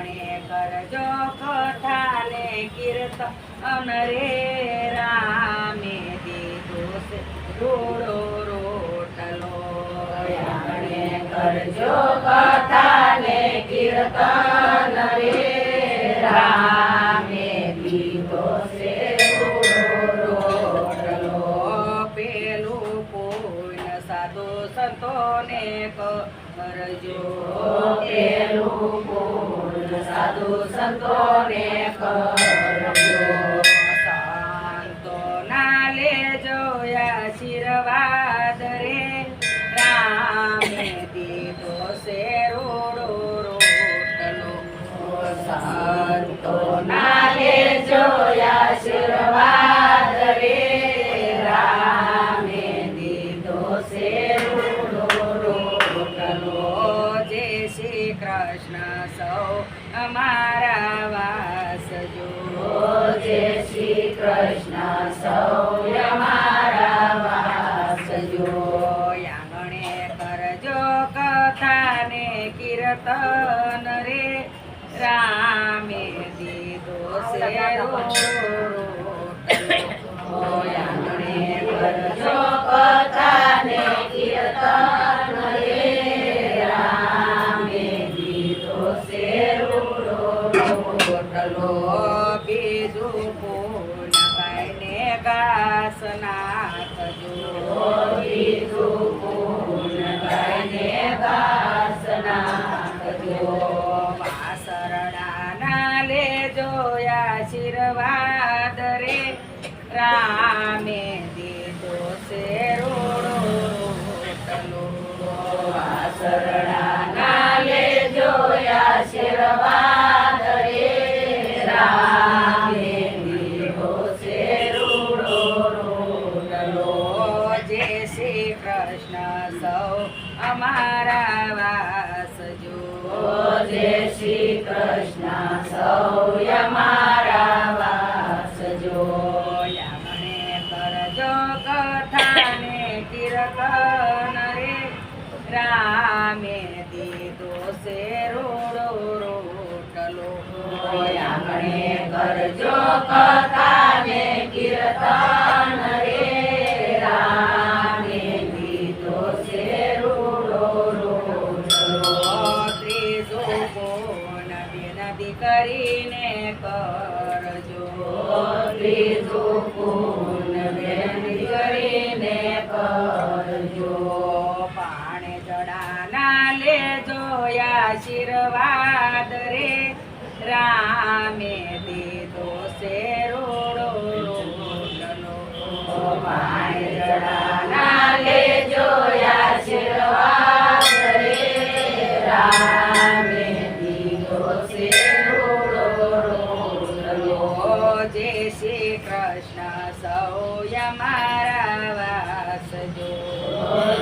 આંગણે કરજો કથા ને કીર્તન રે રામે દીધો છે રૂડો રોટલો આંગણે કરજો કથા ને કીર્તન રે રામે દીધો છે રૂડો રોટલો પેલું પૂર્ણ સાધુ સંતોને કરજો પેલું પૂર્ણ સાધુ સંતોને કરજો સંતો ના લેજો આશીર્વાદ રે રામે દીધો છે રૂડો રોટલો સંતો ના લેજો આશીર્વાદ રે રામે દીધો છે રૂડો રોટલો જય શ્રી કૃષ્ણ સૌ અમારા વાસજો જય શ્રી કૃષ્ણ સૌ અમારા વાસજો આંગણે કરજો કથા ને કીર્તન રે રામે દીધો છે રોટલો આંગણે કરજો કથા ને કીર્તન રે રામે દીધો છે રોટલો બીજું પૂર્ણ ગાયને ઘાસ નાખજો બીજું પૂર્ણ ગાયને ઘાસ નાખજો વાસરડાના લેજો આશીર્વાદ રે રામે દીધો છે રૂડો રોટલો વાસરડાના લેજો આશીર્વાદ રે રામે દીધો છે રૂડો રોટલો જય શ્રી કૃષ્ણ સૌ અમારા વાસજો જય શ્રી કૃષ્ણ સૌ અમારા વાસજો આંગણે કરજો કથા ને કીર્તન રે રામે દીધો છે રૂડો રોટલો આંગણે કરજો કથા ને કીર્તન રે રામે દીધો છે રૂડો રોટલો ત્રીજું પૂર્ણ વિનંતી કરીને કરજો ત્રીજું પૂર્ણ વિનંતી કરીને કરજો પાણે જડાના લેજો આશીર્વાદ રે રામે દીધો છે રૂડો રોટલો પાણે જડાના લેજો આશીર્વાદ રે રામે દીધો છે રૂડો રોટલો જય શ્રી કૃષ્ણ સૌ અમારા વાસજો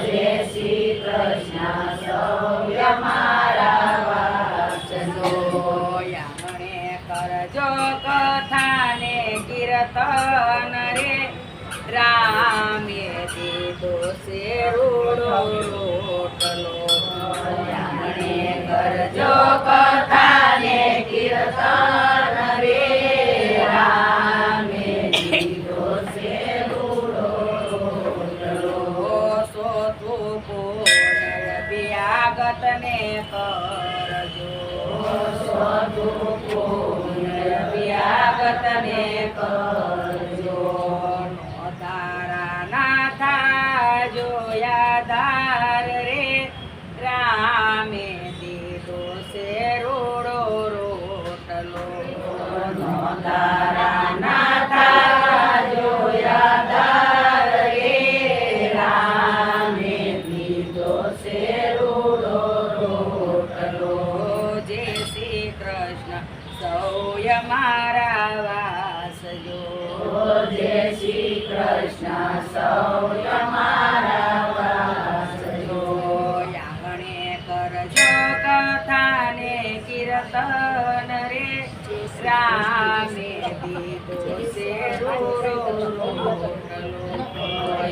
જય શ્રી કૃષ્ણ સૌ અમારા વાસજો આંગણે કરજો કથા ને કીર્તન રે રામે દીધો છે રૂડો રોટલો આંગણે કરજો કથા ને કીર્તન રે રામે દીધો છે રૂડો રોટલો સોતું પૂર્ણ વ્યાગત ને કરજો સોતું પૂર્ણ વ્યાગત ને કરજો તારા નાથા જોયા ધાર રે રામે દીધો છે રૂડો રોટલો તારા નાથા જોયા ધાર રે રામે દીધો છે રૂડો રોટલો જય શ્રી કૃષ્ણ સૌ અમારા વાસજો જય શ્રી કૃષ્ણ સૌ અમારા વાસજો આંગણે કરજો કથા ને કીર્તન રે રામે દીધો છે રૂડો રોટલો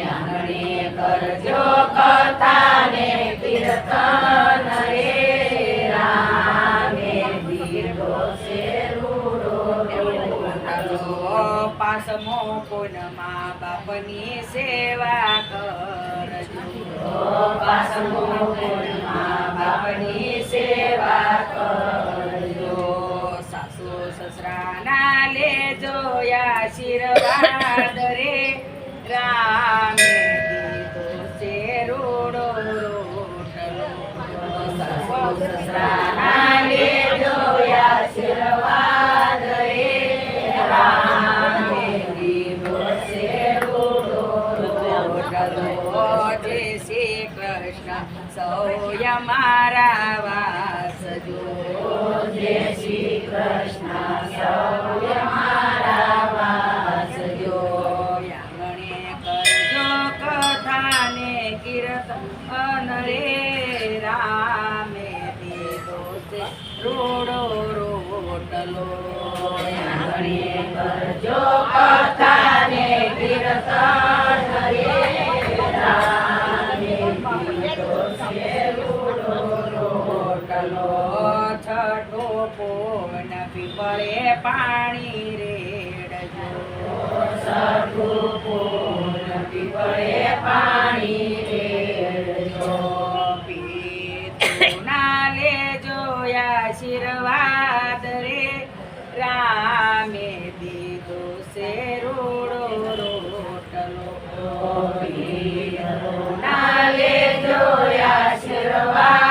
આંગણે કરજો કથા ને કીર્તન રે રામે દીધો શેરુડો રોટલો. પાસમો કોન મા બાપની સેવા કરજો. પાસમો કોણ મા બાપની સેવા કરજો. સાસુ સસરાના લેજો આશીર્વાદ રે, રામે દીધો શેરુડો રોટલો. સાસુ સસરાના લેજો આશીર્વાદ રે, રામે દીધો શેરુડો રોટલો. જય શ્રી કૃષ્ણ સૌય મારા વાસજો. જય શ્રી કૃષ્ણ સૌય મારા વાસજો. યામણે કરજો કથાને કીર્તન રે, રામે દીધો છે રૂડો રોટલો. આંગણે કરજો કથાને કીર્તન રે, રામે દીધો શેરુડો રોટલો. છઠો પોન પીપળે પાણી રેડજો. સઠું પૂન પીપળે પાણી રેડજો. પિતૃના લેજો આશીર્વાદ રે, રામે દીધો શેરુડો રોટલો. ના લેજો આશીર્વાદ